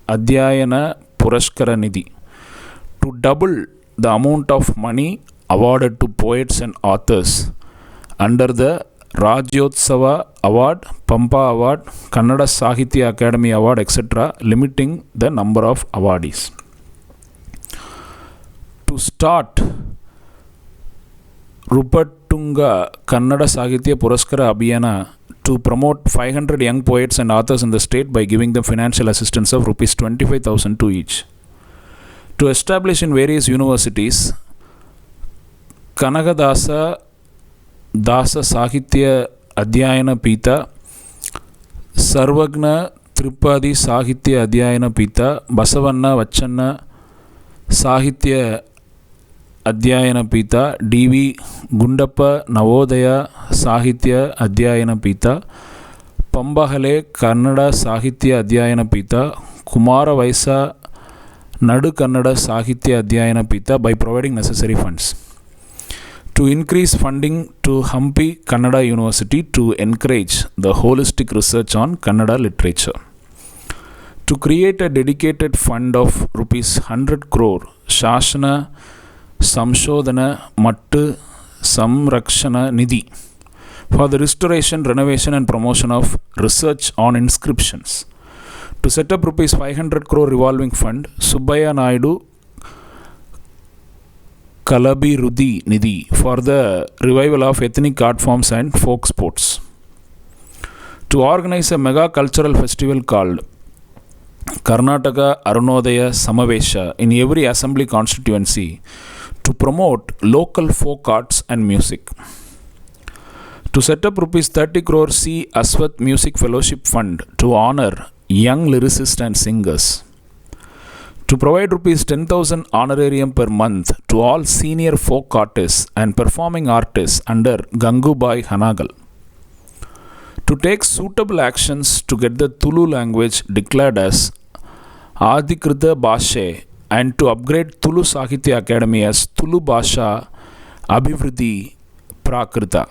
Adhyayana Puraskara Nidhi, to double the amount of money awarded to poets and authors under the Rajyotsava Award, Pampa Award, Kannada Sahitya Academy Award, etc., limiting the number of awardees. To start, Rupatunga Kannada Sahitya Puraskara Abhiyana to promote 500 young poets and authors in the state by giving them financial assistance of rupees 25,000 to each. To establish in various universities Kanagadasa Dasa Sahitya Adhyayana Pita, Sarvagna Tripadi Sahitya Adhyayana Pita, Basavanna Vachanna Sahitya Adhyayana Pita, D.V. Gundappa Navodaya Sahitya Adhyayana Pita, Pambahale Kannada Sahitya Adhyayana Pita, Kumara Vaisa Nadu Kannada Sahitya Adhyayana Pita by providing necessary funds. To increase funding to Hampi Kannada University to encourage the holistic research on Kannada literature. To create a dedicated fund of rupees 100 crore Shashana Samshodhana Mattu Samrakshana Nidhi for the restoration, renovation and promotion of research on inscriptions. To set up rupees 500 crore revolving fund, Subbaya Naidu Kalabirudhi Nidhi for the revival of ethnic art forms and folk sports. To organize a mega cultural festival called Karnataka Arunodaya Samavesha in every assembly constituency to promote local folk arts and music. To set up rupees 30 crore C. Aswath Music Fellowship Fund to honor young lyricists and singers. To provide rupees 10,000 honorarium per month to all senior folk artists and performing artists under Gangubai Hanagal. To take suitable actions to get the Tulu language declared as Adikrita Bhashe and to upgrade Tulu Sahitya Academy as Tulu Bhasha Abhivriddhi Pradikara.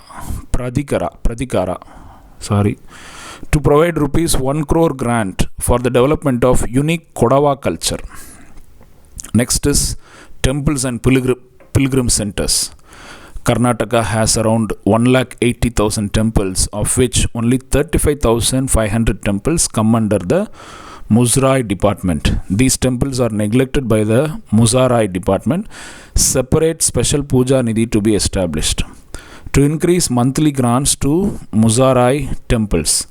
To provide rupees 1 crore grant for the development of unique Kodava culture. Next is temples and pilgrim centers. Karnataka has around 180,000 temples, of which only 35,500 temples come under the Muzarai department. These temples are neglected by the Muzarai department. Separate special puja nidhi to be established. To increase monthly grants to Muzarai temples.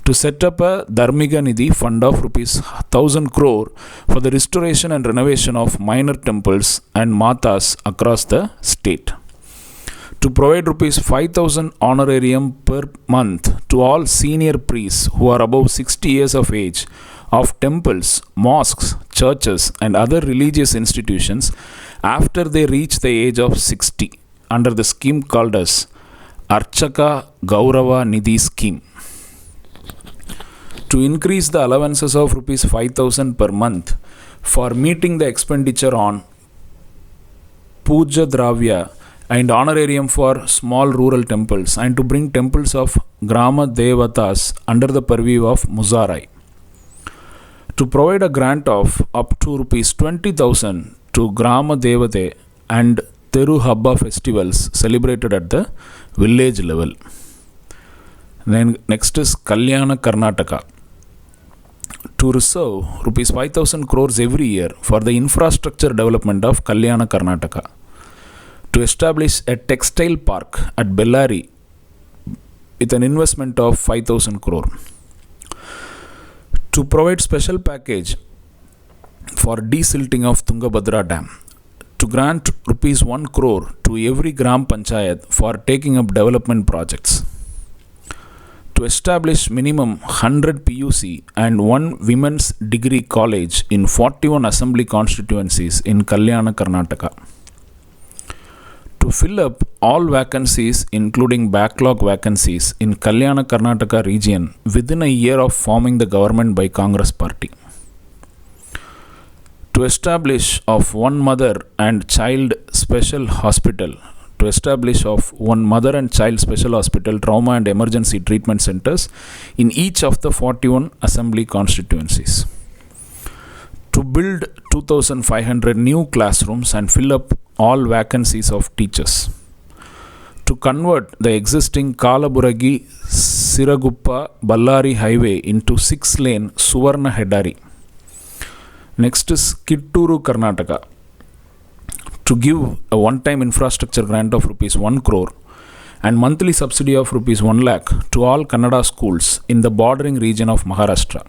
To set up a Dharmiga Nidhi fund of rupees 1,000 crore for the restoration and renovation of minor temples and matas across the state. To provide rupees 5,000 honorarium per month to all senior priests who are above 60 years of age of temples, mosques, churches and other religious institutions after they reach the age of 60 under the scheme called as Archaka Gaurava Nidhi scheme. To increase the allowances of rupees 5,000 per month for meeting the expenditure on Puja Dravya and honorarium for small rural temples and to bring temples of Grama Devatas under the purview of Muzarai. To provide a grant of up to rupees 20,000 to Grama Devate and Teru Habba festivals celebrated at the village level. Then next is Kalyana Karnataka. To reserve rupees 5,000 crores every year for the infrastructure development of Kalyana Karnataka. To establish a textile park at Bellary with an investment of 5,000 crore. To provide special package for desilting of Tungabhadra Dam. To grant rupees 1 crore to every Gram Panchayat for taking up development projects. To establish minimum 100 PUC and 1 women's degree college in 41 assembly constituencies in Kalyana Karnataka. To fill up all vacancies including backlog vacancies in Kalyana Karnataka region within a year of forming the government by Congress party. To establish of one mother and child special hospital. To establish of one mother and child special hospital, trauma and emergency treatment centers in each of the 41 assembly constituencies. To build 2,500 new classrooms and fill up all vacancies of teachers. To convert the existing Kalaburagi Siraguppa Ballari highway into 6-lane Suvarna Hedari. Next is Kitturu, Karnataka. To give a one-time infrastructure grant of rupees 1 crore and monthly subsidy of rupees 1 lakh to all Kannada schools in the bordering region of Maharashtra.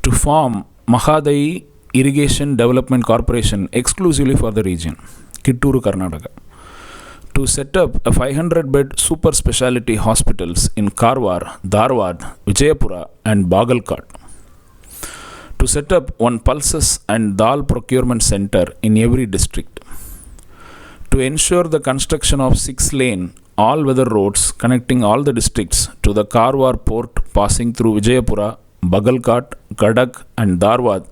To form Mahadayi Irrigation Development Corporation exclusively for the region, Kitturu, Karnataka. To set up a 500-bed super speciality hospitals in Karwar, Dharwad, Vijayapura and Bagalkot. To set up one pulses and dal procurement center in every district. To ensure the construction of 6-lane all-weather roads connecting all the districts to the Karwar port passing through Vijayapura, Bagalkot, Gadag and Dharwad,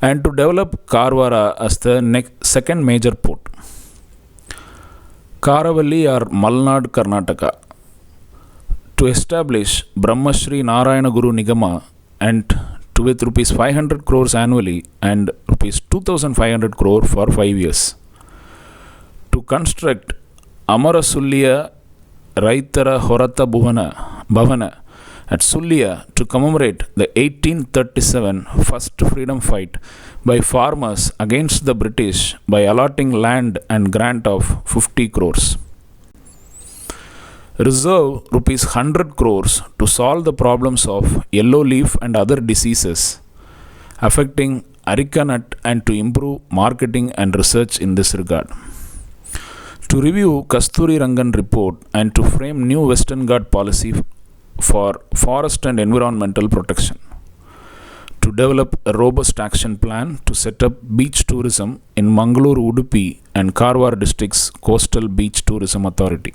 and to develop Karwara as the second major port. Karavalli or Malnad, Karnataka. To establish Brahmashri Narayana Guru Nigama and to with rupees 500 crores annually and rupees 2,500 crore for 5 years. To construct Amarasulliya Raitara Horata Bhavana at Sulliya to commemorate the 1837 first freedom fight by farmers against the British by allotting land and grant of 50 crores. Reserve rupees 100 crores to solve the problems of yellow leaf and other diseases affecting areca nut and to improve marketing and research in this regard. To review Kasturi Rangan report and to frame new Western Ghat policy for forest and environmental protection. To develop a robust action plan to set up beach tourism in Mangaluru, Udupi and Karwar districts Coastal Beach Tourism Authority.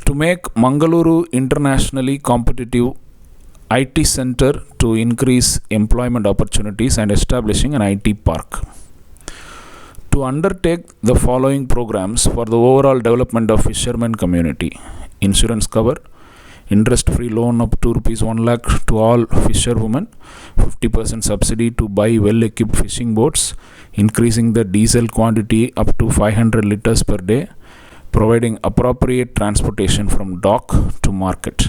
To make Mangaluru internationally competitive IT center to increase employment opportunities and establishing an IT park. To undertake the following programs for the overall development of fishermen community: insurance cover, interest-free loan up to rupees 1 lakh to all fisherwomen, 50% subsidy to buy well-equipped fishing boats, increasing the diesel quantity up to 500 liters per day, providing appropriate transportation from dock to market.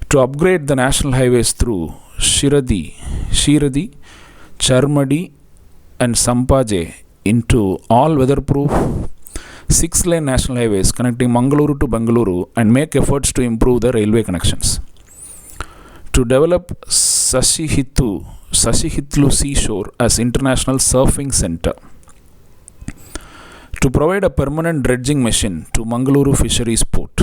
To upgrade the national highways through Shiradi, Charmadi and Sampaje into all weatherproof 6-lane national highways connecting Mangaluru to Bengaluru and make efforts to improve the railway connections. To develop Sashihitlu Seashore as international surfing center. To provide a permanent dredging machine to Mangaluru Fisheries Port.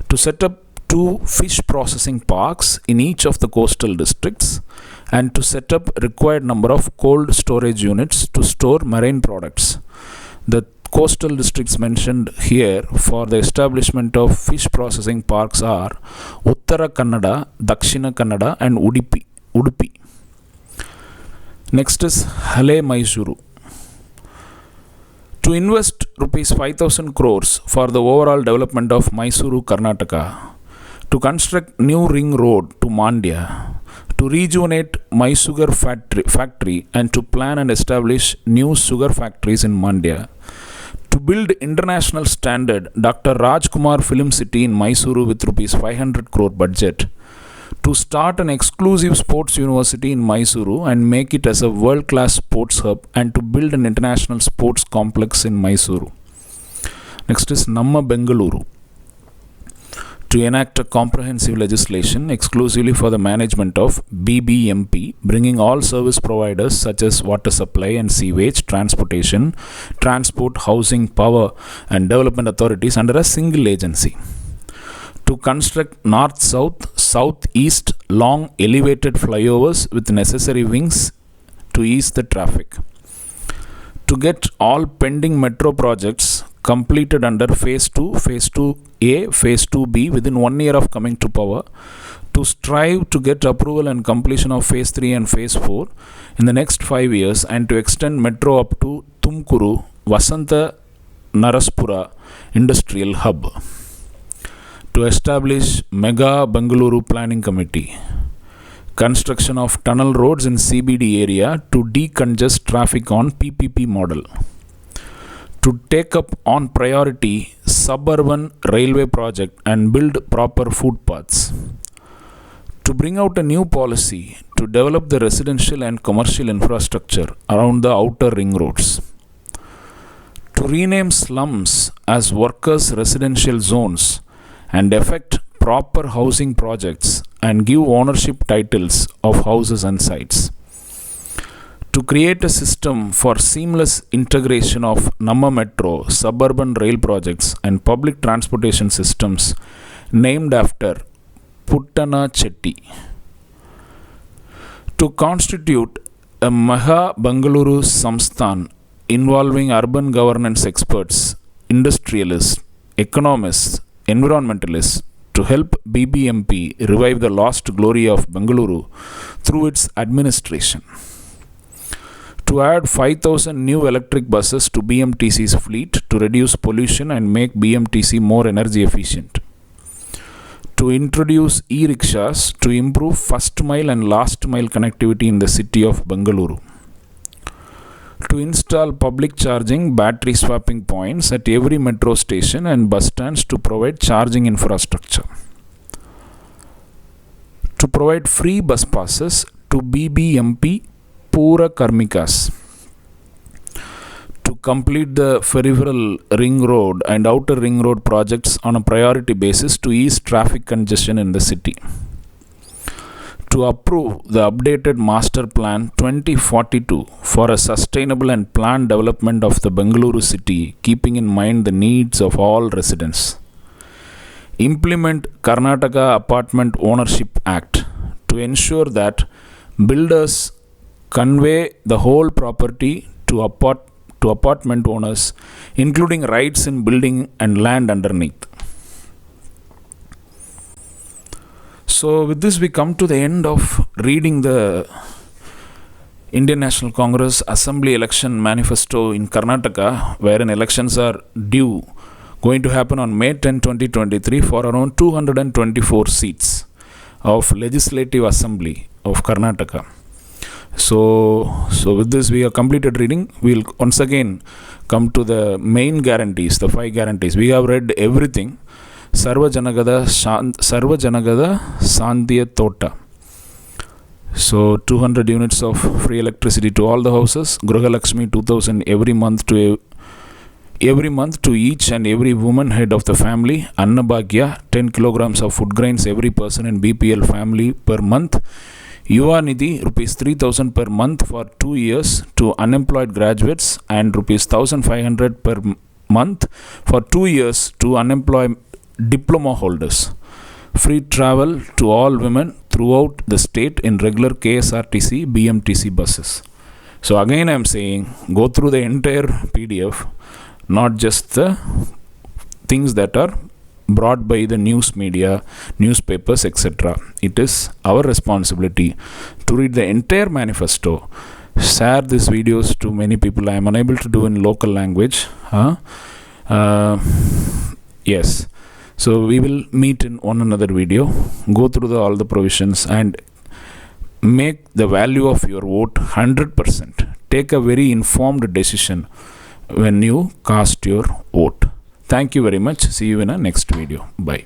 To set up 2 fish processing parks in each of the coastal districts and to set up required number of cold storage units to store marine products. The coastal districts mentioned here for the establishment of fish processing parks are Uttara Kannada, Dakshina Kannada and Udupi. Next is Hale Mysuru. To invest rupees 5,000 crores for the overall development of Mysuru, Karnataka. To construct new ring road to Mandya. To rejuvenate Mysugar factory and to plan and establish new sugar factories in Mandya. To build international standard Dr. Rajkumar Film City in Mysuru with rupees 500 crore budget. To start an exclusive sports university in Mysuru and make it as a world-class sports hub and to build an international sports complex in Mysuru. Next is Namma Bengaluru. To enact a comprehensive legislation exclusively for the management of BBMP, bringing all service providers such as water supply and sewage, transportation, transport, housing, power and development authorities under a single agency. To construct north-south, south-east long elevated flyovers with necessary wings to ease the traffic. To get all pending metro projects completed under phase 2, phase 2A, phase 2B within 1 year of coming to power, to strive to get approval and completion of phase 3 and phase 4 in the next 5 years and to extend metro up to Tumkuru, Vasanta Naraspura Industrial Hub. To establish Mega Bengaluru Planning Committee. construction of tunnel roads in CBD area to decongest traffic on PPP model, to take up on priority suburban railway project and build proper footpaths, to bring out a new policy to develop the residential and commercial infrastructure around the outer ring roads, to rename slums as workers' residential zones and effect proper housing projects and give ownership titles of houses and sites, to create a system for seamless integration of Namma Metro, suburban rail projects and public transportation systems named after Puttana Chetty, to constitute a Maha Bangalore Samsthan involving urban governance experts, industrialists, economists, environmentalists to help BBMP revive the lost glory of Bengaluru through its administration, to add 5,000 new electric buses to BMTC's fleet to reduce pollution and make BMTC more energy efficient, to introduce e-rickshaws to improve first mile and last mile connectivity in the city of Bengaluru, to install public charging battery swapping points at every metro station and bus stands to provide charging infrastructure, to provide free bus passes to BBMP Pura Karmikas, to complete the peripheral ring road and outer ring road projects on a priority basis to ease traffic congestion in the city, to approve the updated Master Plan 2042 for a sustainable and planned development of the Bengaluru city, keeping in mind the needs of all residents. Implement Karnataka Apartment Ownership Act to ensure that builders convey the whole property to apartment owners, including rights in building and land underneath. So with this we come to the end of reading the Indian National Congress Assembly Election Manifesto in Karnataka, wherein elections are going to happen on May 10, 2023 for around 224 seats of Legislative Assembly of Karnataka. So with this we have completed reading. We will once again come to the main guarantees, the 5 guarantees. We have read everything. Sarva Janagada Sandhya Tota. So 200 units of free electricity to all the houses. Gruha Lakshmi 2000 every month to each and every woman head of the family. Annabhagya 10 kilograms of food grains every person in BPL family per month. Yuva Nidhi rupees 3,000 per month for 2 years to unemployed graduates and rupees 1,500 per month for 2 years to unemployed diploma holders. Free travel to all women throughout the state in regular KSRTC, BMTC buses. So again I am saying, go through the entire PDF, not just the things that are brought by the news media, newspapers, etc. It is our responsibility to read the entire manifesto. Share these videos to many people. I am unable to do in local language. Yes. So we will meet in one another video. Go through all the provisions and make the value of your vote 100%. Take a very informed decision when you cast your vote. Thank you very much. See you in a next video. Bye.